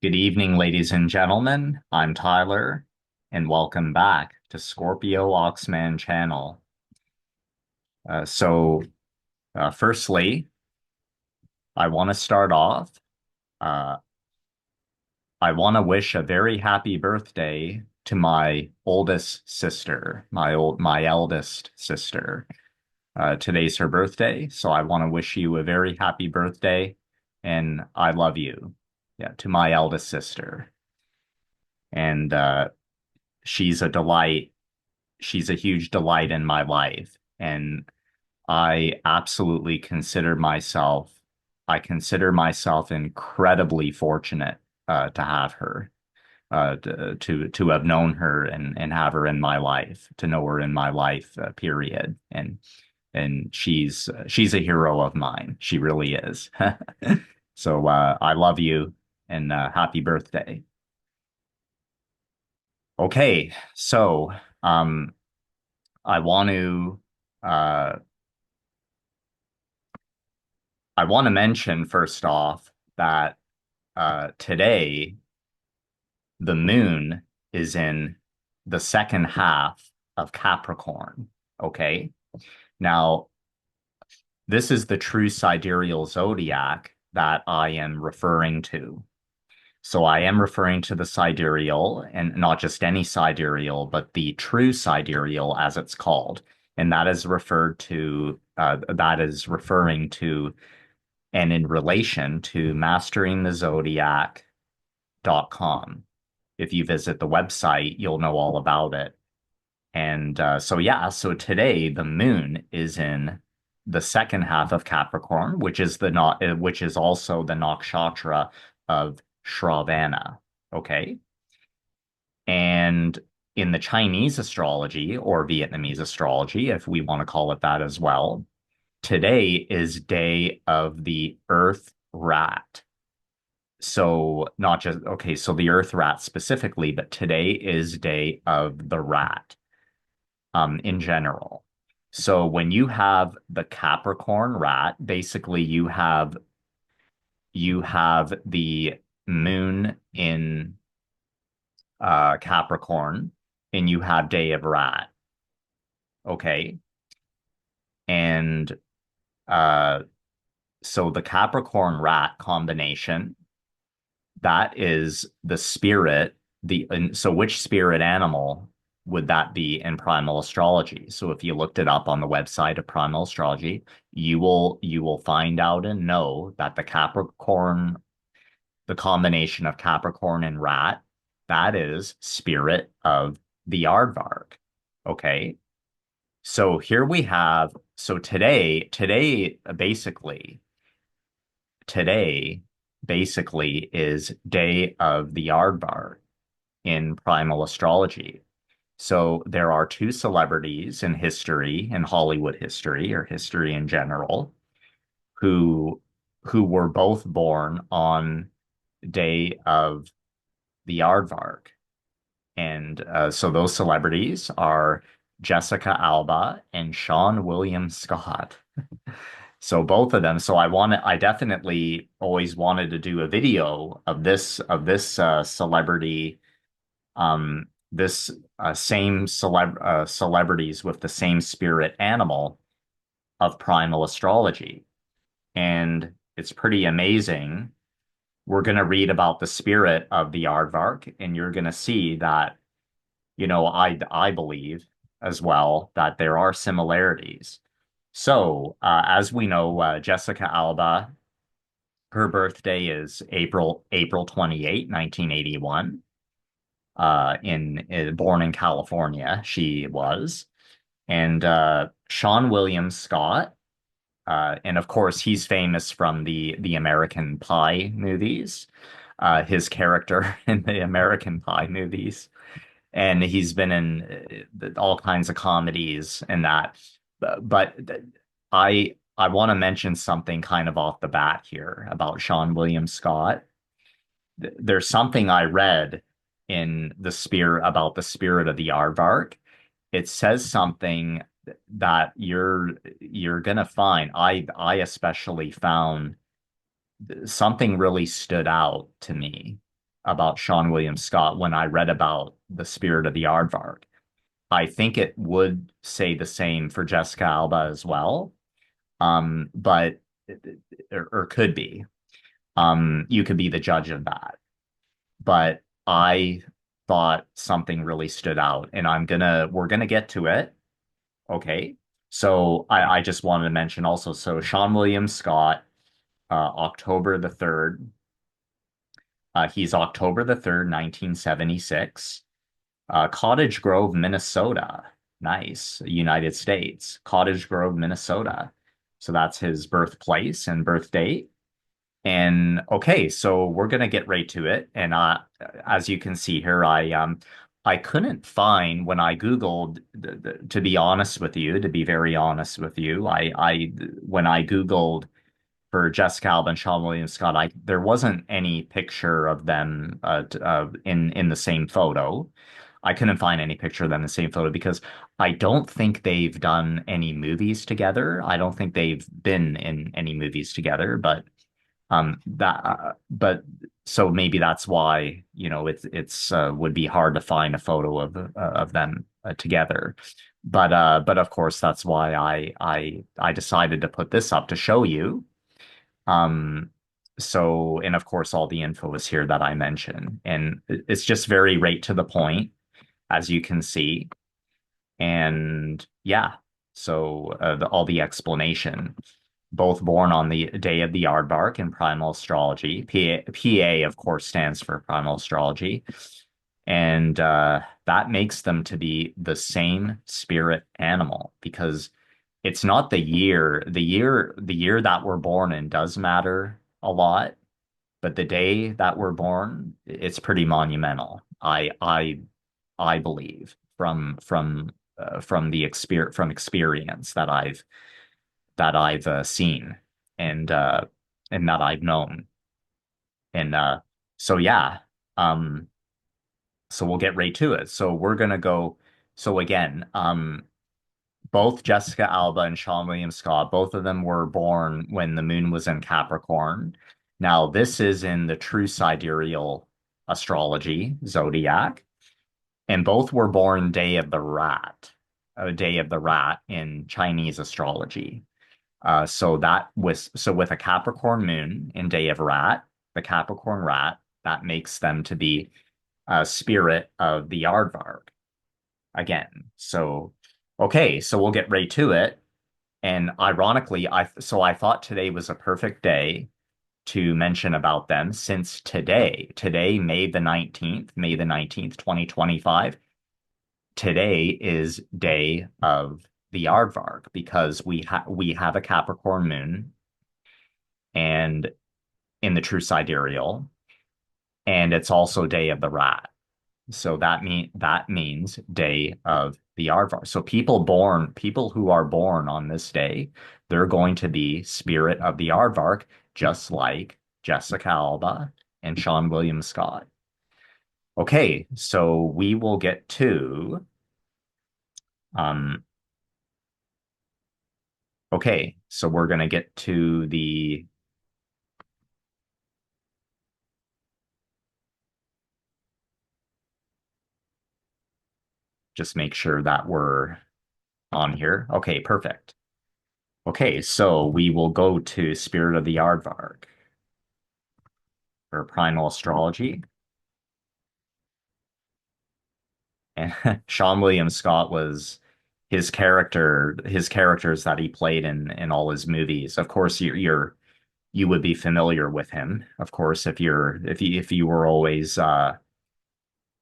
Good evening, ladies and gentlemen. I'm Tyler, and welcome back to Scorpio Oxman channel. Firstly, I want to start off. Uh, I want to wish a very happy birthday to my oldest sister, my eldest sister. Today's her birthday, so I want to wish you a very happy birthday, and I love you. Yeah, to my eldest sister, and she's a delight. She's a huge delight in my life. And I consider myself incredibly fortunate to have her, to have known her and have her in my life, to know her in my life, period. And she's a hero of mine. She really is. So I love you and happy birthday. Okay, so um, I want to uh, I want to mention first off that today the moon is in the second half of Capricorn. Okay. Now, this is the true sidereal zodiac that I am referring to. So I am referring to the sidereal, and not just any sidereal, but the true sidereal as it's called. And that is referring to and in relation to masteringthezodiac.com. If you visit the website, you'll know all about it. And so today the moon is in the second half of Capricorn, which is also the nakshatra of Shravana. Okay. And in the Chinese astrology or Vietnamese astrology, if we want to call it that as well, today is day of the Earth Rat. So not just, okay, so the Earth Rat specifically, but today is day of the rat, in general. So when you have the Capricorn rat, basically you have the moon in Capricorn and you have day of rat. Okay. And uh so the Capricorn rat combination, that is the spirit, so which spirit animal would that be in primal astrology? So if you looked it up on the website of primal astrology, you will find out and know that the combination of Capricorn and rat, that is spirit of the Aardvark. Okay. So here we have, so today basically is day of the Aardvark in primal astrology. So there are two celebrities in history, in Hollywood history or history in general, who who were both born on day of the Aardvark. And so those celebrities are Jessica Alba and Sean William Scott. So both of them. So I definitely always wanted to do a video of this celebrity, this celebrities with the same spirit animal of primal astrology. And it's pretty amazing. We're going to read about the spirit of the Aardvark, and you're going to see that, I believe as well that there are similarities. So, as we know, Jessica Alba, her birthday is April 28, 1981. Born in California, she was, and Sean William Scott, and of course he's famous from the American Pie movies. His character in the American Pie movies, and he's been in all kinds of comedies and that. But I want to mention something kind of off the bat here about Sean William Scott. There's something I read in the spirit about the spirit of the Aardvark. It says something that you're gonna find. I especially found something really stood out to me about Sean William Scott when I read about the spirit of the Aardvark. I think it would say the same for Jessica Alba as well, but or could be. You could be the judge of that. But I thought something really stood out, and we're gonna get to it. Okay. So I just wanted to mention also, so Sean William Scott, October the 3rd, he's October the 3rd, 1976, Cottage Grove, Minnesota. Nice. United States, Cottage Grove, Minnesota. So that's his birthplace and birth date. And okay, so we're gonna get right to it. And as you can see here, I couldn't find when I Googled, to be honest with you, to be very honest with you, I when I Googled for Jessica Alba and Sean William Scott, there wasn't any picture of them in the same photo. I couldn't find any picture of them in the same photo because I don't think they've done any movies together. I don't think they've been in any movies together, but so maybe that's why, it's would be hard to find a photo of them together. But of course that's why I decided to put this up to show you. Um, so, and of course, all the info is here that I mentioned, and it's just very right to the point, as you can see. And yeah, so all the explanation, both born on the day of the Aardvark in Primal Astrology. PA, of course, stands for Primal Astrology, and that makes them to be the same spirit animal because it's not the year. The year that we're born in does matter a lot, but the day that we're born, it's pretty monumental. I believe from the experience that I've seen and and that I've known. And so yeah, um so we'll get right to it. So we're gonna go. So again, both Jessica Alba and Sean William Scott, both of them were born when the moon was in Capricorn. Now, this is in the true sidereal astrology, zodiac, and both were born day of the rat, a day of the rat in Chinese astrology. So with a Capricorn moon in day of rat, the Capricorn rat, that makes them to be a spirit of the Aardvark again. So, okay, so we'll get right to it. And ironically, I thought today was a perfect day to mention about them since today, May the 19th, 2025, today is day of the Aardvark because we have a Capricorn moon and in the true sidereal, and it's also day of the rat. So that means day of the Aardvark. So people who are born on this day, they're going to be spirit of the Aardvark, just like Jessica Alba and Sean William Scott. Okay, so we will get to um okay, so we're gonna get to the just make sure that we're on here. Okay, perfect. Okay, so we will go to Spirit of the Aardvark for Primal Astrology. And Sean William Scott was his characters that he played in all his movies. Of course, you would be familiar with him, of course, if you were always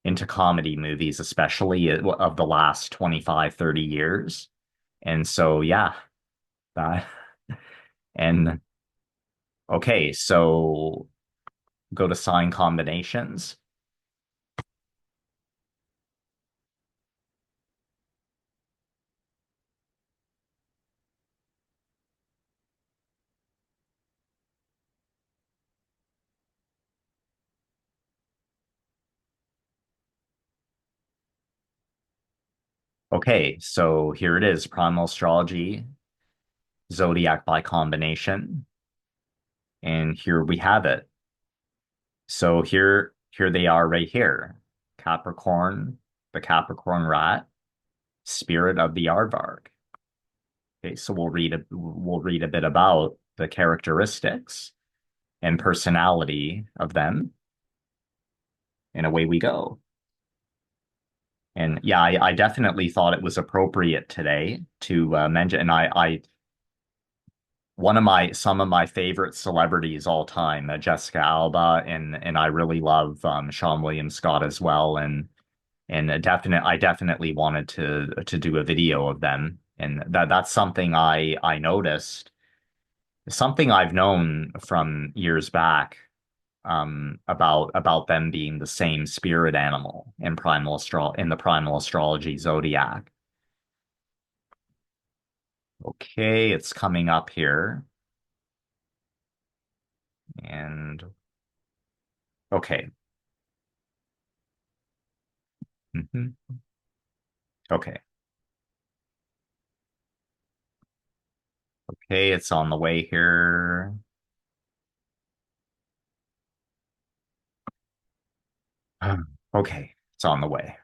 into comedy movies, especially of the last 25, 30 years. And so yeah, that and okay, so go to sign combinations. Okay, so here it is, primal astrology, zodiac by combination, and here we have it. So here they are right here. Capricorn, the Capricorn rat, spirit of the Aardvark. Okay, so we'll read a bit about the characteristics and personality of them, and away we go. And yeah, I definitely thought it was appropriate today to mention. And I one of my some of my favorite celebrities all time, Jessica Alba, and I really love Sean William Scott as well. And I definitely wanted to do a video of them, and that's something I noticed, something I've known from years back, about them being the same spirit animal in the primal astrology zodiac. Okay, it's coming up here, and okay. Mhm. Okay. Okay, it's on the way here. Okay, it's on the way.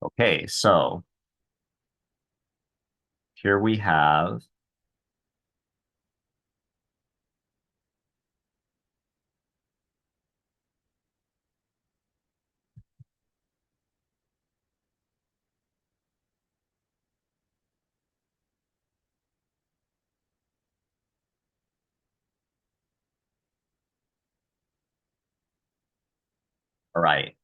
Okay, so here we have, all right,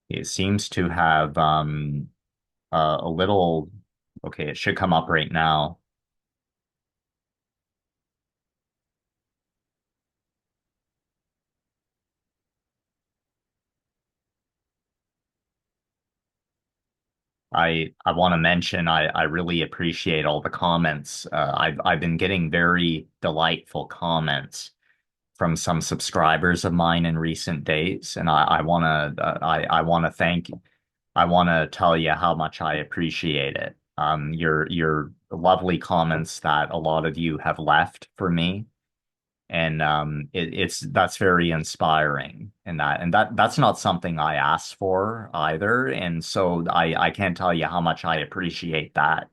it seems to have a little, okay, it should come up right now. I want to mention I really appreciate all the comments. I've been getting very delightful comments from some subscribers of mine in recent days, and I want to I want to tell you how much I appreciate it. Your lovely comments that a lot of you have left for me, and it's that's very inspiring, and that's not something I asked for either, and so I can't tell you how much I appreciate that.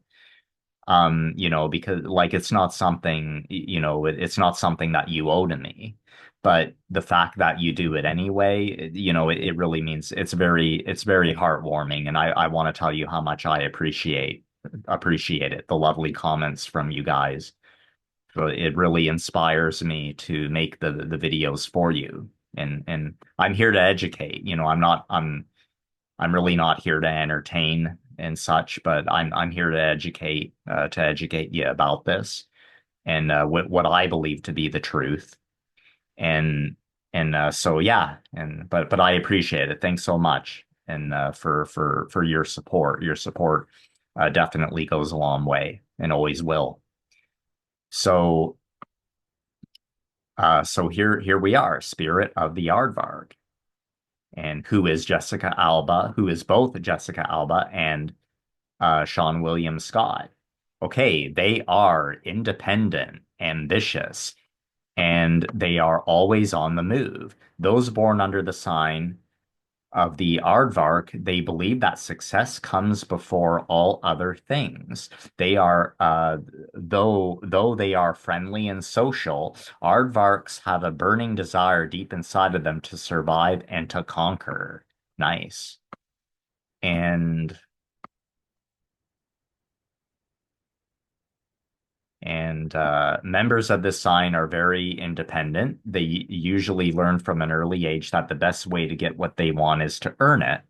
Because like it's not something, it's not something that you owe to me, but the fact that you do it anyway, it really means it's very heartwarming, and I want to tell you how much I appreciate it, the lovely comments from you guys. So it really inspires me to make the videos for you. And I'm here to educate. I'm really not here to entertain and such, but I'm here to educate you about this, and what I believe to be the truth. And so yeah, and but I appreciate it. Thanks so much, and for your support. Your support definitely goes a long way and always will. So so here we are, Spirit of the Aardvark, and who is Jessica Alba, who is both Jessica Alba and Sean William Scott. Okay, they are independent, ambitious, and they are always on the move. Those born under the sign of the Aardvark, they believe that success comes before all other things. They are, though they are friendly and social, Aardvarks have a burning desire deep inside of them to survive and to conquer. Nice. And members of this sign are very independent. They usually learn from an early age that the best way to get what they want is to earn it.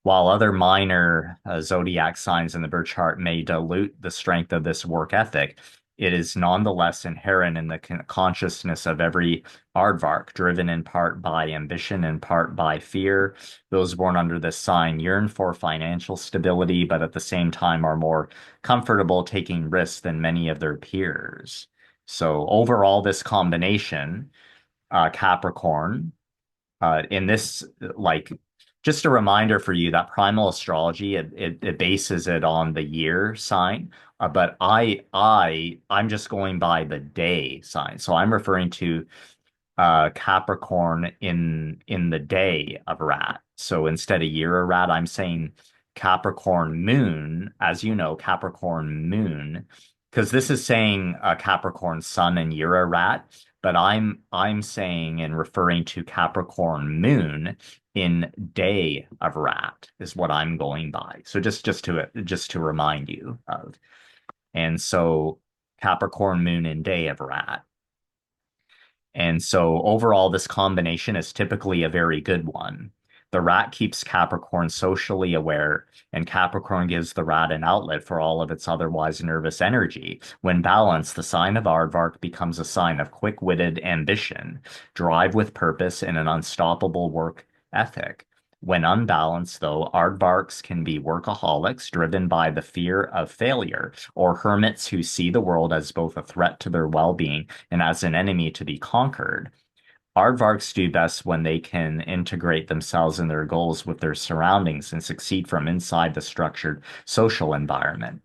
While other minor zodiac signs in the birth chart may dilute the strength of this work ethic, it is nonetheless inherent in the consciousness of every aardvark, driven in part by ambition, in part by fear. Those born under this sign yearn for financial stability, but at the same time are more comfortable taking risks than many of their peers. So overall, this combination, Capricorn, In this, like, just a reminder for you that primal astrology, it bases it on the year sign, but I'm just going by the day sign. So I'm referring to Capricorn in the day of rat. So instead of year of rat, I'm saying Capricorn moon, as you know, Capricorn moon, because this is saying Capricorn sun and year of rat, but I'm saying and referring to Capricorn moon in day of rat is what I'm going by. So just to remind you of. And so Capricorn moon in day of rat. And so overall, this combination is typically a very good one. The rat keeps Capricorn socially aware, and Capricorn gives the rat an outlet for all of its otherwise nervous energy. When balanced, the sign of Aardvark becomes a sign of quick-witted ambition, drive with purpose, and an unstoppable work ethic. When unbalanced, though, aardvarks can be workaholics driven by the fear of failure, or hermits who see the world as both a threat to their well-being and as an enemy to be conquered. Aardvarks do best when they can integrate themselves and their goals with their surroundings and succeed from inside the structured social environment.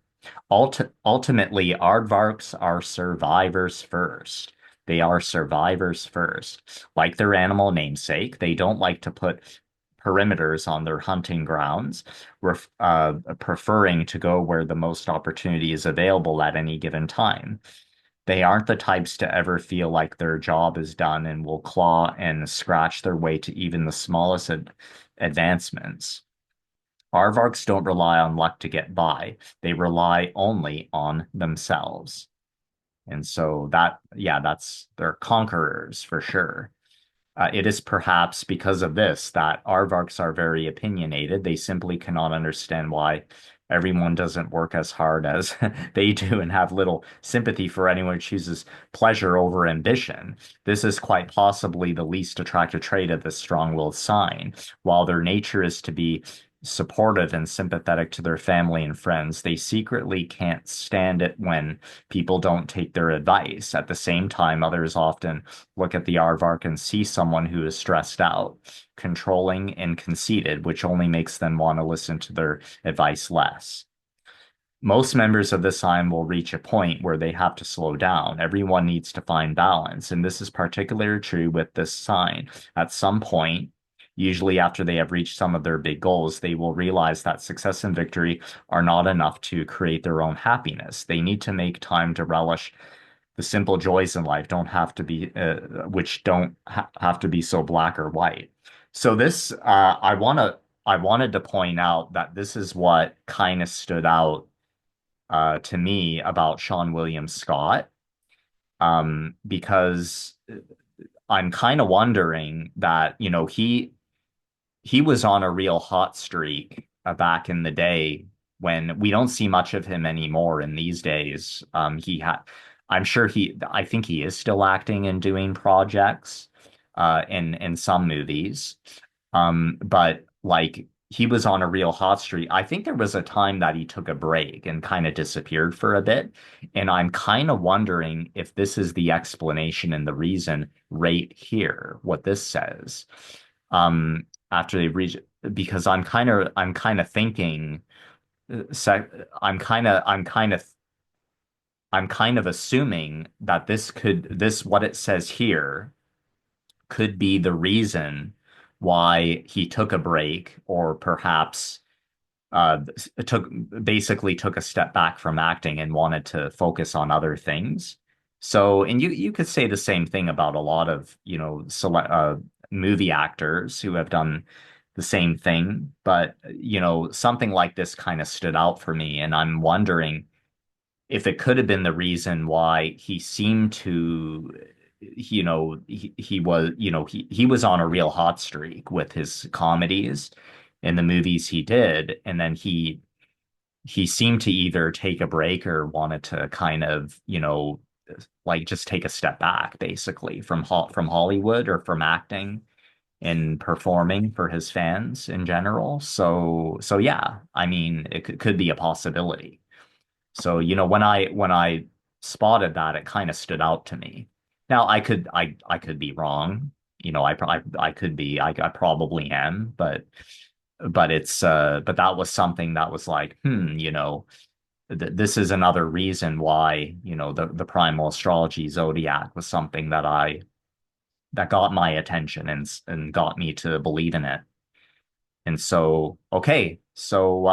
Ultimately, aardvarks are survivors first. They are survivors first. Like their animal namesake, they don't like to put perimeters on their hunting grounds, preferring to go where the most opportunity is available at any given time. They aren't the types to ever feel like their job is done and will claw and scratch their way to even the smallest advancements. Aardvarks don't rely on luck to get by. They rely only on themselves. And so yeah, they're conquerors for sure. It is perhaps because of this that aardvarks are very opinionated. They simply cannot understand why everyone doesn't work as hard as they do and have little sympathy for anyone who chooses pleasure over ambition. This is quite possibly the least attractive trait of this strong-willed sign. While their nature is to be supportive and sympathetic to their family and friends, they secretly can't stand it when people don't take their advice. At the same time, others often look at the aardvark and see someone who is stressed out, controlling, and conceited, which only makes them want to listen to their advice less. Most members of the sign will reach a point where they have to slow down. Everyone needs to find balance, and this is particularly true with this sign. At some point, usually after they have reached some of their big goals, they will realize that success and victory are not enough to create their own happiness. They need to make time to relish the simple joys in life don't have to be which don't have to be so black or white. So this I wanted to point out that this is what kind of stood out to me about Sean William Scott, because I'm kind of wondering that, he was on a real hot streak back in the day when we don't see much of him anymore in these days. I think he is still acting and doing projects in some movies. But like he was on a real hot streak. I think there was a time that he took a break and kind of disappeared for a bit. And I'm kind of wondering if this is the explanation and the reason right here, what this says. After they reach, because I'm kind of thinking, sec, I'm kind of assuming that what it says here could be the reason why he took a break, or perhaps uh, took basically took a step back from acting and wanted to focus on other things. So, and you could say the same thing about a lot of, movie actors who have done the same thing. But, something like this kind of stood out for me, and I'm wondering if it could have been the reason why he seemed to, he was on a real hot streak with his comedies in the movies he did, and then he seemed to either take a break or wanted to kind of, like just take a step back basically from Hollywood or from acting and performing for his fans in general. So yeah, I mean, it could be a possibility. So, when I spotted that, it kind of stood out to me. Now, I could be wrong, I could be, I probably am, but that was something that was like, this is another reason why, the primal astrology zodiac was something that got my attention and got me to believe in it. And so, okay, so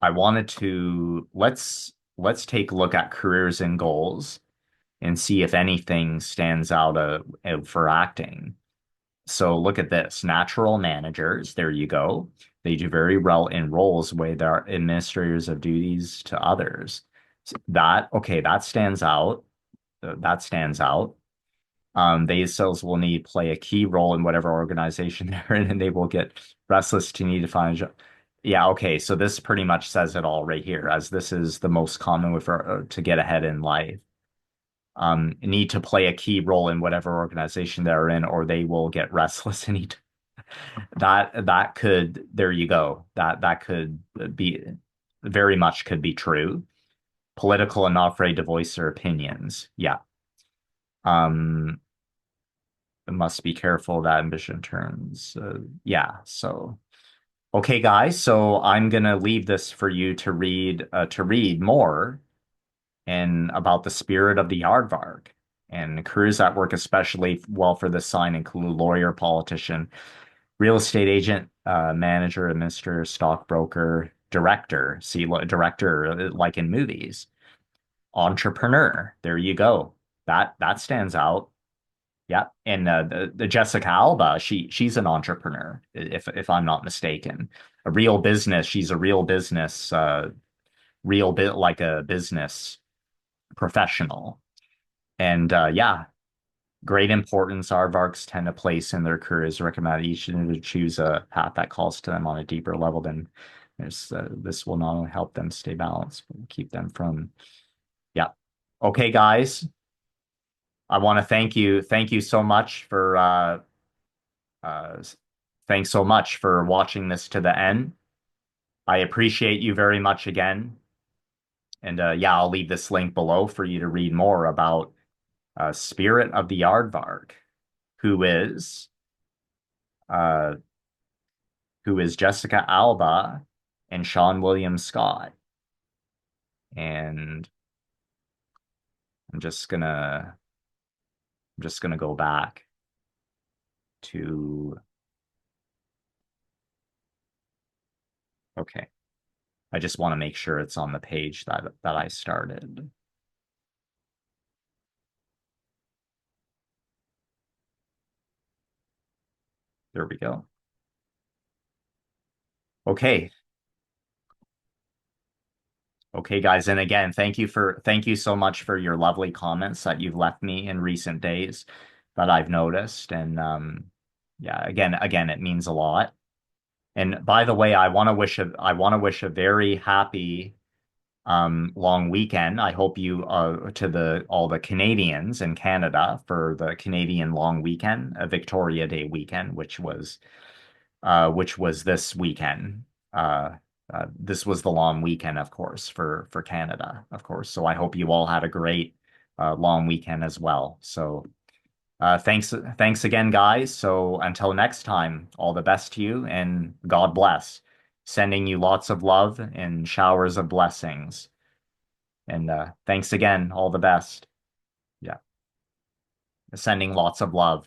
I wanted to let's take a look at careers and goals and see if anything stands out for acting. So look at this. Natural managers, there you go. They do very well in roles where they're administrators of duties to others. Okay, that stands out. That stands out. These cells will need play a key role in whatever organization they're in, and they will get restless to need to find a job. Yeah, okay, so this pretty much says it all right here, as this is the most common way to get ahead in life. Need to play a key role in whatever organization they're in, or they will get restless and need that could there you go. That could be very much could be true. Political and not afraid to voice their opinions. Yeah. Um, must be careful that ambition turns. Yeah. So, okay, guys. So I'm gonna leave this for you to read more and about the spirit of the Aardvark. And careers that work especially well for this sign include lawyer, politician, real estate agent, manager, administrator, stockbroker, director. See, director like in movies. Entrepreneur. There you go. That stands out. Yeah, and the Jessica Alba, she's an entrepreneur, if I'm not mistaken. A real business. She's a real business, real bit like a business professional. And yeah, great importance. Aardvarks tend to place in their careers recommend each to choose a path that calls to them on a deeper level. Then this will not only help them stay balanced, but keep them from. Yeah. Okay, guys. I want to thank you. Thank you so much for uh, thanks so much for watching this to the end. I appreciate you very much again. And yeah, I'll leave this link below for you to read more about Spirit of the Aardvark, who is uh, who is Jessica Alba and Sean William Scott. And I'm just gonna go back to okay. I just want to make sure it's on the page that I started. There we go. Okay. Okay, guys. And again, thank you so much for your lovely comments that you've left me in recent days that I've noticed. And yeah, again, it means a lot. And by the way, I want to wish a very happy long weekend. I hope you to the all the Canadians in Canada for the Canadian long weekend, a Victoria Day weekend, which was this weekend. This was the long weekend, of course, for Canada, of course. So I hope you all had a great long weekend as well. So thanks again, guys. So until next time, all the best to you and God bless. Sending you lots of love and showers of blessings. And thanks again. All the best. Yeah. Sending lots of love.